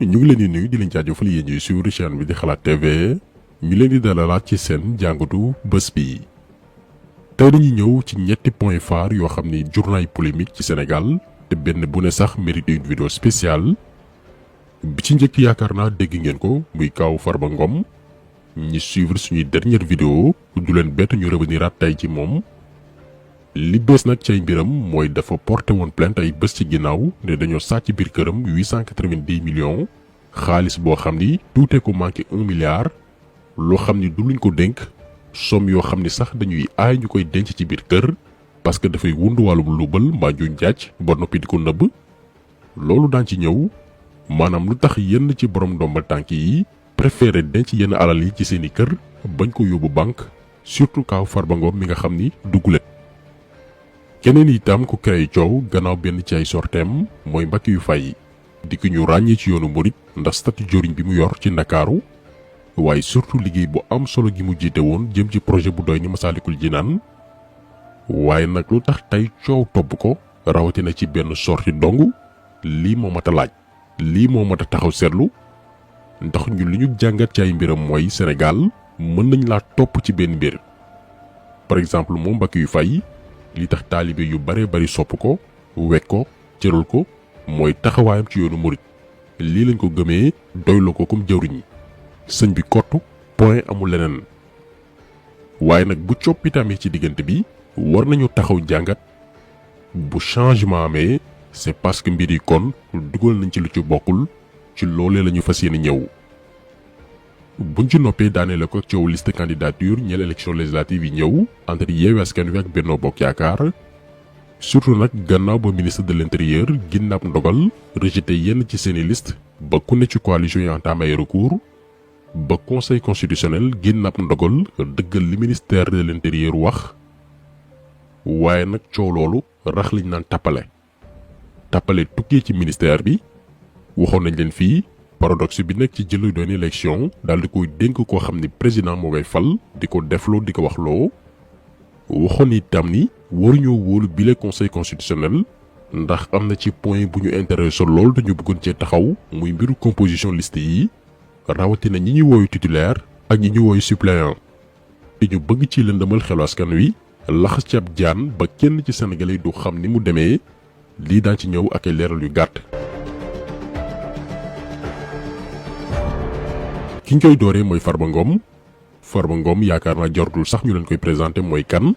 ñu ngi leen di nuyu di leen jaajëfal yéen ñuy suivre chaîne bi di Xalaat TV ñu leen di dalalaat ci seen jàngatu bés bi. tey dañuy ñëw ci ñetti point phare yoo xam ni jur na ay polémique ci Sénégal te benn bu ne sax mérite une vidéo spéciale bi ci njëkk yaakaar naa dégg ngeen ko muy kaaw Farba Ngom ñi suivre suñuy dernière vidéo du leen bett ñu reveniraat tey ci moom. li bees nag ci ay mbiram mooy dafa porté woon plainte ay bés ci ginnaaw ne dañoo sàcc biir këram 890 millions xaalis boo xam ni tuutee ko manqué 1 milliard loo xam ni du luñ ko dénk somme yoo xam ni sax dañuy aay ñu koy denc ci biir kër parce que dafay wund wàllum luubal mbaa njuuj njaaj ba noppi di ko nëbb. loolu daan ci ñëw maanaam lu tax yenn ci borom ndombal tànk yi préféré denc yenn alal yi ci seeni kër bañ ko yóbbu banque surtout kaaw Farba Ngom mi nga xam ni duggulet. keneen itam ku créé coow gannaaw benn ci ay sorteem mooy Mbackiyou Faye di ki ñu ràññee ci yoonu murit ndax statut joriñ bi mu yor ci Ndakaaru waaye surtout liggéey bu am solo gi mu jiite woon jëm ci projet bu doy ni Masaalikul Jinaan. waaye nag lu tax tey coow topp ko rawatina ci benn sorti dong lii moo mat a laaj lii moo mat a taxaw seetlu ndax ñun li ñu jàngat ci ay mbiram mooy Sénégal mën nañ laa topp ci benn mbir. par exemple moom Mbackiyou Faye li tax taalibe yu bare bari sopp ko wekk ko cëral ko mooy taxawaayam ci yoonu murit lii lañ ko gëmee doyloo ko comme jëwriñ sëñ bi kottu point amul leneen. waaye nag bu coppitaamee ci diggante bi war nañu taxaw jàngat bu changement amee c'est parce que mbir yi kon dugal nañ ci lu ci bokkul ci loolee la ñu fas yéene ñëw. buñ ci noppee daaneel ko coow liste candidature ñeel élection législative yi ñëw entre Yewwi Askan Wi ak Benno Bokk Yaakaar surtout nag gannaaw ba ministre de l'intérieur ginnaaw ndogal rejeté yenn ci seeni liste ba ku ne ci coalition yi entamé ay recours ba conseil constitutionnel ginnaaw ndogal dëggal li ministère de l'intérieur wax. waaye nag coow loolu rax liñ naan tappale tukkee ci ministère bi waxoon nañ leen fii. paradoxe bi nekk ci jëlu doon élection daal di koy dénk koo xam ni président moo koy fal di ko defloo di ko waxloo waxoon itam ni waruñoo wóolu bile conseil constitutionnel ndax am na ci point bu ñu intéressé lool dañu bëggoon cee taxaw muy mbiru composition liste yi rawatina ñi ñuy wooyu titulaire ak ñi ñuy wooyu suppléant te ñu bëgg ci lëndëmal xelu askan wi laxas ci ab jaan ba kenn ci sénégalais du xam ni mu demee lii daan ci ñëw ak ay leeral yu gàtt. ki ñu koy dooree mooy Farba Ngom yaakaar naa jortul sax ñu leen koy présenté mooy kan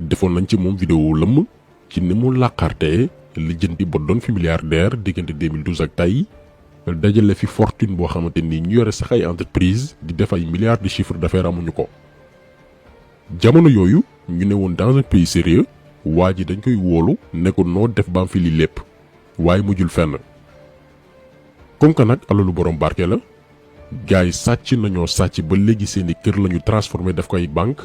defoon nañ ci moom vidéo lëmm ci ni mu làqartee lijjanti ba doon fi milliardaire diggante 2012 ak tey dajale fi fortune boo xamante ni ñu yore sax ay entreprise di def ay milliards de chiffre d'affaires amuñu ko. jamono yooyu ñu ne woon dans un pays sérieux waa ji dañ koy wóolu ne ko noo def ba am fi lii lépp waaye mujjul fenn comme que nag alalu borom barke la. gaay sàcc nañoo sàcc ba léegi seeni kër lañu transformé def ko ay banque.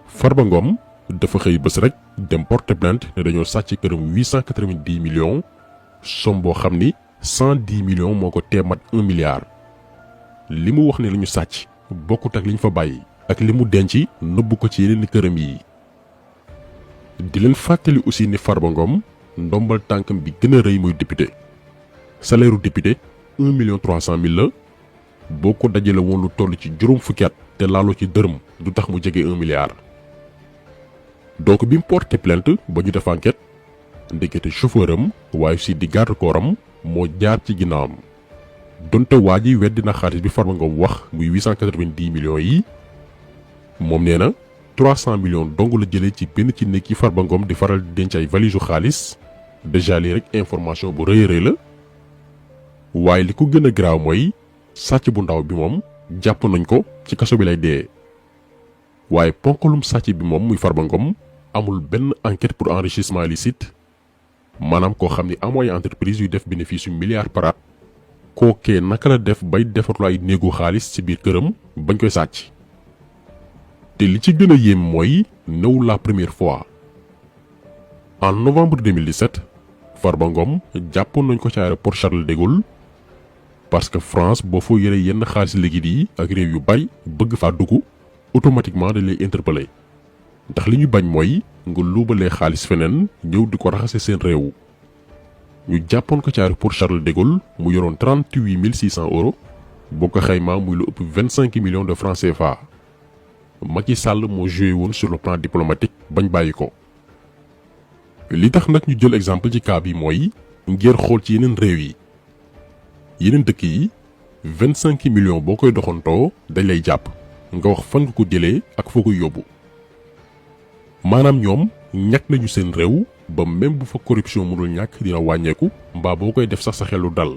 Farba Ngom dafa xëy bés rek dem porter plainte ne dañoo sàcc këram 890 millions somme boo xam ni 110 millions moo ko teemat 1 milliard. li mu wax ne lañu sàcc bokkut ak liñ fa bàyyi ak li mu denc nëbbu ko ci yeneen këram yi. di leen fàttali aussi ni Farba Ngom ndombal tànkam bi gën a rëy muy député salaire u député 1,3 million la. boo ko dajale woon lu toll ci juróom fukki at te laaloo ci dërëm du tax mu jege 1 milliard. donc bi mu porté plainte ba ñu def enquête ndekete chauffeur am waaye si di garde corps am moo jaar ci ginnaawam donte waa ji weddi na xaalis bi Farba Ngom wax muy 890 millions yi moom nee na 300 millions dong la jëlee ci benn ci nekk yi Farba Ngom di faral di denc ay valise xaalis déjà lii rek information bu rëy a rëy la. waaye li ko gën a garaaw mooy sàcc bu ndaw bi moom jàpp nañ ko ci kaso bi lay dee. waaye ponkalum sàcc bi moom muy Farba Ngom amul benn enquête pour enrichissement illicite maanaam koo xam ni amoo ay entreprise yu def bénéfice yu milliard par at kookee naka la def bay defarlu ay néegu xaalis ci biir këram bañ koy sàcc. te li ci gën a yéem mooy néew la première fois. en novembre 2017 Farba Ngom jàppoon nañ ko ci aéroport Charles de Gaulle parce que France boo foo yore yenn xaalis liquide yi ak réew yu bari bëgg faa dugg automatiquement dañ lay interpeller ndax li ñu bañ mooy nga luubalee xaalis feneen ñëw di ko raxase seen réew. ñu jàppoon ko ci aéroport Charles de Gaulle mu yoroon 38 600 euros boo ko xaymaa muy lu ëpp 25 millions de francs CFA. Macky Sall moo joué woon sur le plan diplomatique bañ bàyyi ko. li tax nag ñu jël exemple ci cas bi mooy ngir xool ci yeneen réew yi yeneen dëkk yi 25 millions boo koy doxantoo dañ lay jàpp nga wax fan nga ko jëlee ak foo koy yóbbu. maanaam ñoom ñàkk nañu seen réew ba même bu fa corruption mënul ñàkk dina wàññeeku mbaa boo koy def sax sa xelu dal.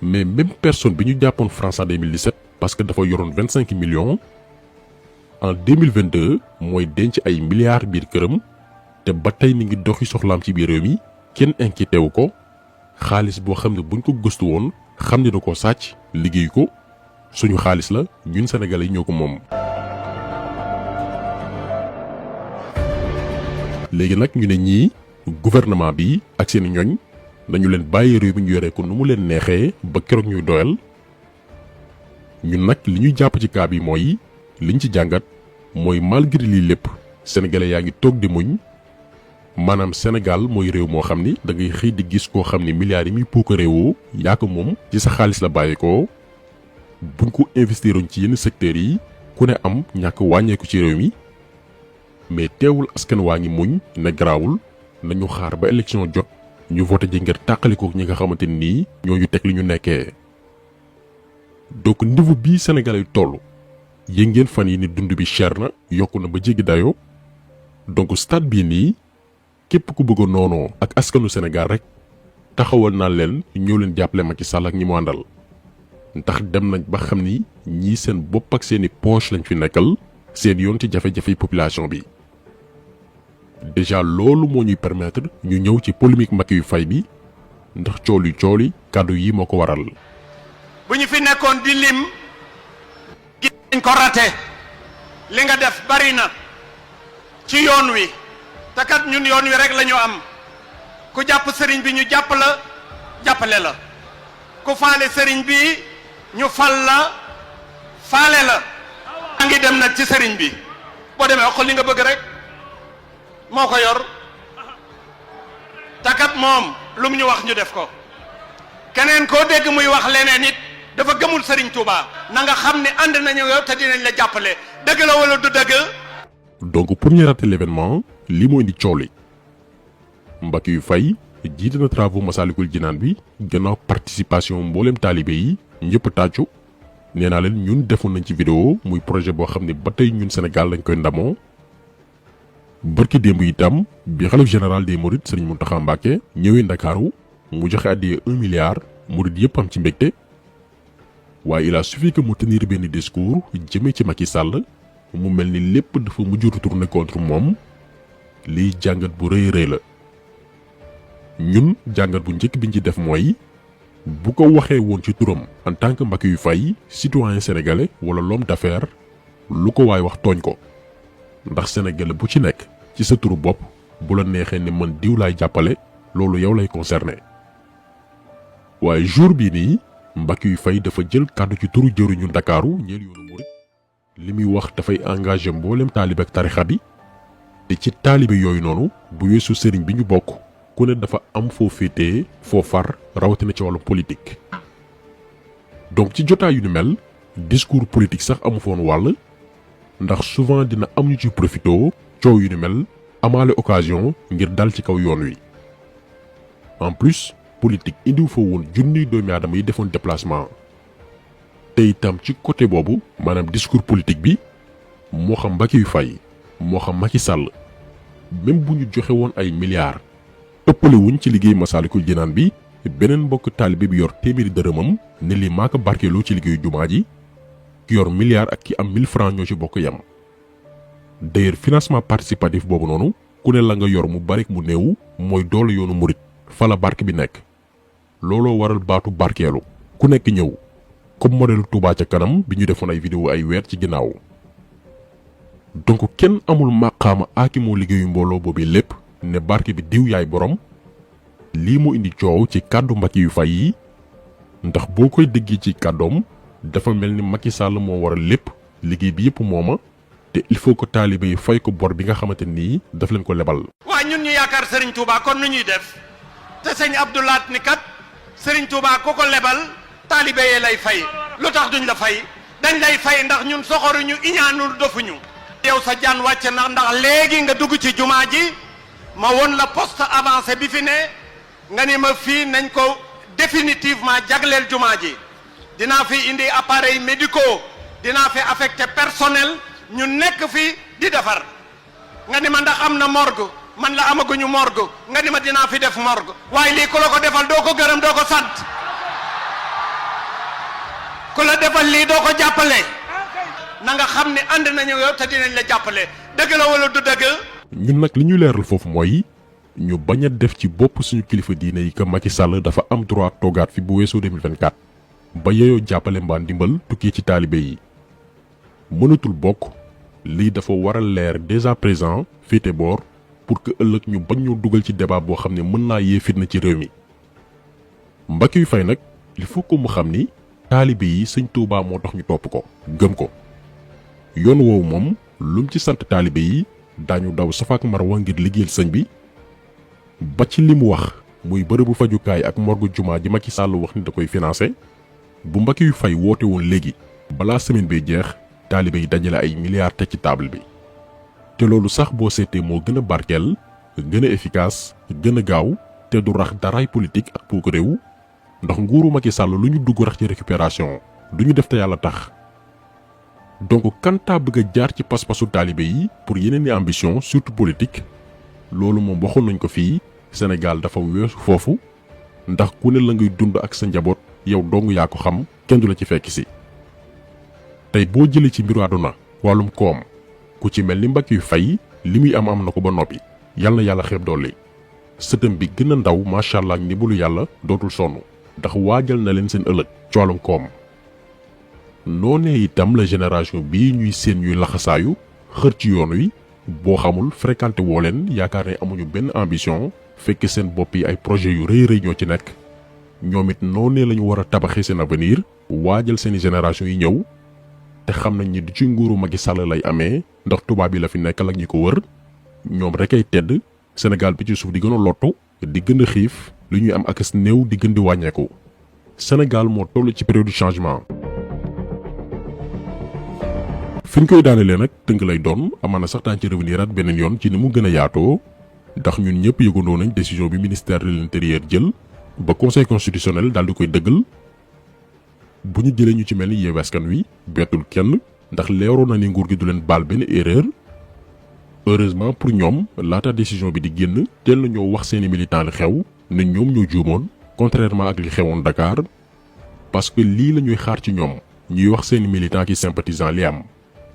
mais même personne bi ñu jàppoon France en 2017 parce que dafa yoroon 25 millions en 2022 mooy denc ay milliards biir këram te ba tey mi ngi doxi soxlaam ci biir réew mi kenn inquiété wu ko xaalis boo xam ne buñ ko gëstu woon xam ne da ko sàcc liggéey ko suñu xaalis la ñun Sénégalais yi ñoo ko moom. léegi nag ñu ne ñii gouvernement bi ak seen ñoñ nañu leen bàyyi réew mi ñu yore ko nu mu leen neexee ba keroog ñuy doyal. ñun nag li ñuy jàpp ci cas bi mooy liñ ci jàngat mooy malgré lii lépp sénégalais yaa ngi toog di muñ maanaam Sénégal mooy réew moo xam ni da ngay xëy di gis koo xam ni milliards yi muy puuk réewoo yaa ko moom ci sa xaalis la bàyyeekoo buñ ko investiroon ci yenn secteurs yi ku ne am ñàkk wàññeeku ci réew mi mais teewul askan waa ngi muñ ne garaawul nañu xaar ba élection jot ñu voté ji ngir tàqalikoo ñi nga xamante nii ñoo ñu teg li ñu nekkee. donc niveau bii Sénégalais yu toll yéen ngeen fan yi ni dund bi cher na yokku na ba jéggi dayoo donc stade bii nii képp ku bëgg a noonoo ak askanu Sénégal rek taxawal naa leen ñëw leen jàppale Macky Sall ak ñi mu àndal ndax dem nañ ba xam ni ñii seen bopp ak seeni poche lañ fi nekkal seen yoon ci jafe-jafe population bi. déjà loolu moo ñuy permettre ñu ñëw ci polémique Macky yu fay bi ndax cooli kàddu yi moo ko waral. bu ñu fi nekkoon di lim gis nañ ko raté li nga def bari na ci yoon wi te kat ñun yoon wi rek la ñu am ku jàpp sëriñ bi ñu jàpp la jàppale la ku faale sëriñ bi ñu fal la faale la. a ngi dem nag ci sëriñ bi boo demee wax li nga bëgg rek moo ko yor te kat moom lu mu ñu wax ñu def ko keneen koo dégg muy wax leneen it dafa gëmul Serigne Touba na nga xam ne ànd nañu yow te dinañ la jàppale dëgg la wala du dëgg. donc pour ñu rater l'événement li moo indi coow li Mbacké yu fay jiite na travaux Massalikul Jinaan bi gannaaw participation mboolem taalibe yi ñëpp tàccu nee naa leen ñun defoon nañ ci vidéo muy projet boo xam ne ba tey ñun Sénégal lañ koy ndamoo. barki démb itam bi xalif général des Mourides Serigne Mountakha Mbacké ñëwee Ndakaaru mu joxe àddiyee 1 milliard murid yëpp am ci mbégte waaye il a suffi que mu tenir benn discours jëmee ci Macky Sall mu mel ni lépp dafa mujj retourner contre moom liy jàngat bu rëy rëy la. ñun jàngat bu njëkk biñ ci def mooy bu ko waxee woon ci turam en tant que Mbacké yu fay citoyen sénégalais wala l'homme d'affaires lu ko waay wax tooñ ko ndax sénégalais bu ci nekk ci sa turu bopp bu la neexee ne man diw laay jàppale loolu yow lay concerné. waaye jour bii nii Mbacké yu fay dafa jël kàddu ci turu jëriñu Ndakaaru ñeel yoonu murit li muy wax dafay engagé mboolem taalibe ak tarixa bi te ci taalibe yooyu noonu bu weesu sëriñ bi ñu bokk ku ne dafa am foo féetee foo far rawatina ci wàllu politique. donc ci jotaay yu ni mel discours politique sax amu foon wàll ndax souvent dina am ñu ci profito coow yu ni mel amaale occasion ngir dal ci kaw yoon wi. en plus politique indiw fa woon junniy doomi aadama yi defoon déplacement te itam ci côté boobu maanaam discours politique bi moo xam Mbacké yu fay moo xam Macky Sall même bu ñu joxe woon ay milliards ëppale wuñ ci liggéey Massalikul Jinaan bi beneen mbokk taalibe bi yor téeméeri dërëmam ne li maa ko barkeeloo ci liggéeyu jumaa ji ki yor milliard ak ki am 1000 francs ñoo ci bokk yam. d'ailleurs financement participatif boobu noonu ku ne la nga yor mu bari mu néew mooy doole yoonu murit fa la barke bi nekk. looloo waral baatu barkeelu ku nekk ñëw comme modèle Touba ca kanam bi ñu defoon ay vidéo ay weer ci ginnaaw. donc kenn amul màqaama aaki moo liggéeyu mbooloo boobu lépp ne barke bi diw yaay borom lii moo indi coow ci kàddu Mbacké yu fay yi ndax boo koy déggee ci kàddoom dafa mel ni Macky Sall moo waral lépp liggéey bi yëpp mooma te il faut que taalibe yi fay ko bor bi nga xamante nii daf leen ko lebal. waa ñun ñu yaakaar Serigne Touba kon nu ñuy def te sëñ Abdoulaat ni kat Sëriñ Tuubaa ku ko lebal taalibe yee lay fay lu tax duñ la fay dañ lay fay ndax ñun soxoruñu iñaanul dofuñu yow sa jaan wàcc ndax léegi nga dugg ci jumaa ji ma won la poste avancé bi fi ne nga ni ma fii nañ ko définitivement jagleel jumaa ji dinaa fi indi appareils médicaux dinaa fi affecté personnel ñu nekk fi di defar nga ni ma ndax am na morgue man la amaguñu morgue nga ni ma dinaa fi def morgue waaye lii ku la ko defal doo ko gërëm doo ko sant ku la defal lii doo ko jàppale na nga xam ne ànd nañu yow te dinañ la jàppale dëgg la wala du dëgg. ñun nag li ñu leeral foofu mooy ñu bañ a def ci bopp suñu kilifa diine yi que Macky Sall dafa am droit toogaat fi bu weesoo 2024 ba yeyoo jàppale mbaa ndimbal tukkee ci taalibe yi mënatul bokk lii dafa war a leer dès à présent féete boor pour que ëllëg ñu bañ ñoo dugal ci débat boo xam ne mën naa yee fitna ci réew mi. Mbackiyou Faye nag il faut que mu xam ni taalibe yi sëñ Touba moo tax ñu topp ko gëm ko yoon woowu moom lum ci sant taalibe yi daañu daw safaak marwa ngir liggéeyal sëñ bi ba ci li mu wax muy bërëbu fajukaay ak morgu jumaa ji Macky Sall wax ni da koy financé bu Mbackiyou Faye woote woon léegi balaa semaine bi jeex taalibe yi dajale ay milliards teg ci table bi te loolu sax boo seetee moo gën a barkeel gën a efficace gën a gaaw te du rax daraay politique ak puuk réew ndax nguuru Macky Sall lu ñu dugg rax ci récupération du ñu def te yàlla tax donc kanta bëgg a jaar ci pas-pasu taalibe yi pour yeneen i ambition surtout politique loolu moom waxoon nañ ko fii Sénégal dafa weesu foofu ndax ku ne la ngay dund ak sa njaboot yow dong yaa ko xam kenn du la ci fekk si tey boo jëlee ci mbiru àdduna wàllum koom ku ci mel ni Mbackiyou Faye li muy am na ko ba noppi yal na yàlla xeeb dolli sëtëm bi gën a ndaw macha allah ak ndimbalu yàlla dootul sonn ndax waajal na leen seen ëllëg ci wàllum koom noonee itam la génération bii ñuy seen ñuy laxasaayu xër ci yoon wi boo xamul fréquenté woo leen yaakaar ne amuñu benn ambition fekk seen bopp yi ay projet yu rëy rëy ñoo ci nekk ñoom it noonee la ñu war a tabaxee seen avenir waajal seeni génération yi ñëw te xam nañ ni du ci nguuru Macky Sall lay amee ndax tubaab yi la fi nekkal ak ñi ko wër ñoom rek ay tedd Sénégal bi ci suuf di gën a lottu di gën a xiif lu ñuy am ak as néew di gën di wàññeeku Sénégal moo toll ci période changement. fi ñu koy daanelee nag tënk lay doon amaana sax daañu ci revenir at beneen yoon ci ni mu gën a yaatoo ndax ñun ñëpp yëgandoo nañ décision bi ministère de l'intérieur jël ba conseil constitutionnel daal di koy dëggal bu ñu jëlee ñu ci mel ni Yewwi Askan Wi bettul kenn ndax leeroon na ni nguur gi du leen baal benn erreur heureusement pour ñoom laata décision bi di génn teel na ñoo wax seeni militant li xew ne ñoom ñoo juumoon contrairement ak li xewoon Dakar parce que lii la ñuy xaar ci ñoom ñuy wax seeni militant ki sympathisant li am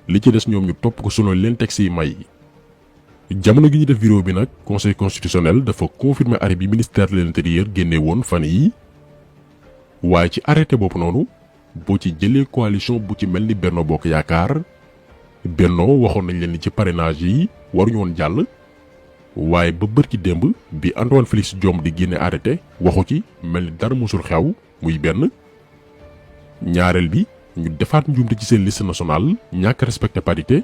li ci des ñoom ñu topp ko sunu leen texte yi may jamono gi ñu def vidéo bi nag conseil constitutionnel dafa confirmer arrêt bi ministère de l'intérieur génne woon fan yi waaye ci arrêté boobu noonu boo ci jëlee coalition bu ci mel ni Benno Bokk Yaakaar Benno waxoon nañ leen ni ci parrainage yi waruñu woon jàll waaye ba bërki démb bi Antoine Félix Diome di génne arrêté waxu ci mel ni dara musul xew muy benn ñaareel bi ñu defaat njuumte ci seen liste nationale ñàkk respecté parité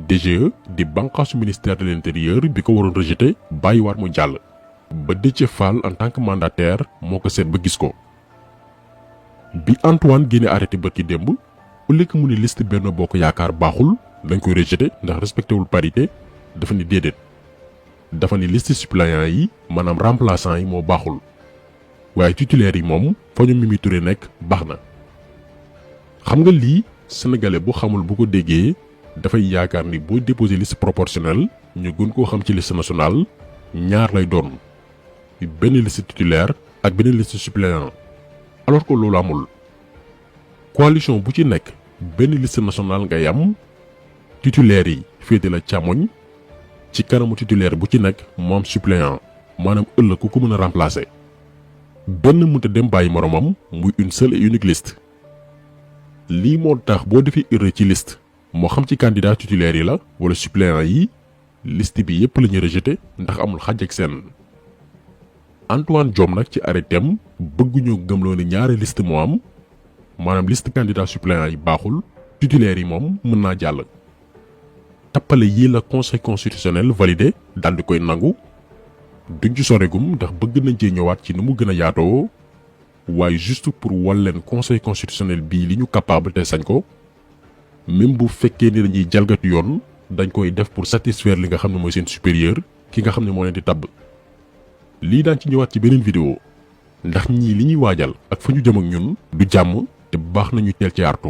DGE di bànqaasu ministère de l'intérieur bi ko waroon rejeté bàyyiwaat mu jàll ba Déthié Fall en tant que mandataire moo ko seet ba gis ko bi Antoine génne arrêté bërki démb au lieu que mu ni liste Benno Bokk Yaakaar baaxul dañ koy rejeté ndax respecté wul parité dafa ni déedéet dafa ni liste suppléant yi maanaam remplaçant yi moo baaxul waaye titulaire yi moom fa ñu Mimi Touré nekk baax na. xam nga lii sénégalais bu xamul bu ko déggee dafay yaakaar ni boo déposé liste proportionnelle ñu gën koo xam ci liste nationale ñaar lay doon benn liste titulaire ak benn liste suppléant alors que loolu amul coalition bu ci nekk benn liste nationale ngay am titulaire yi féete la càmmoñ ci kanamu titulaire bu ci nekk moom suppléant maanaam ëllëg ku ko mën a remplacer benn mënta dem bàyyi moromam muy une seule et unique liste. lii moo tax boo defee erreur ci liste moo xam ci candidat titulaire yi la wala suppléant yi liste bi yépp la ñuy rejeté ndax amul xàjj ak seen. Antoine Diome nag ci arrêtéem bëgguñoo gëmloo ne ñaari liste moo am maanaam liste candidat suppléant yi baaxul titulaire yi moom mën naa jàll. tappale yii la conseil constitutionnel validé daal di koy nangu duñ ci soregum ndax bëgg nañ cee ñëwaat ci nu mu gën a yaatoo waaye juste pour wal leen conseil constitutionnel bii li ñu capable te sañ ko même bu fekkee ni dañuy jalgati yoon dañ koy def pour satisfaire li nga xam ne mooy seen supérieur ki nga xam ne moo leen di tabb. lii daan ci ñëwaat ci beneen vidéo ndax ñii li ñuy waajal ak fa ñu jëm ak ñun du jàmm te baax nañu teel ci artu